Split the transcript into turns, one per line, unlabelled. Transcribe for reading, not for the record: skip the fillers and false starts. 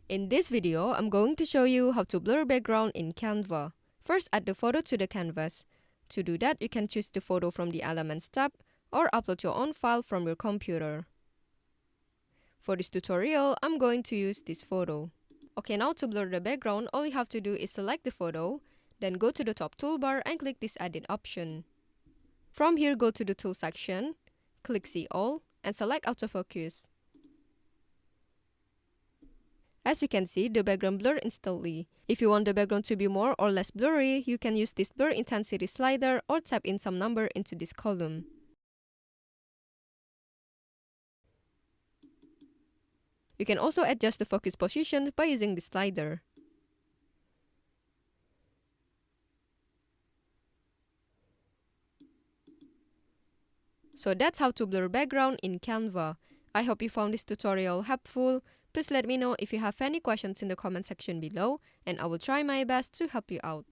In this video, I'm going to show you how to blur background in Canva. First, add the photo to the canvas. To do that, you can choose the photo from the Elements tab or upload your own file from your computer. For this tutorial, I'm going to use this photo. Okay, now to blur the background, all you have to do is select the photo, then go to the top toolbar and click this edit option. From here, go to the tool section, click see all, and select autofocus. As you can see, the background blur instantly. If you want the background to be more or less blurry, you can use this blur intensity slider or type in some number into this column. You can also adjust the focus position by using the slider. So that's how to blur background in Canva. I hope you found this tutorial helpful. Please let me know if you have any questions in the comment section below, and I will try my best to help you out.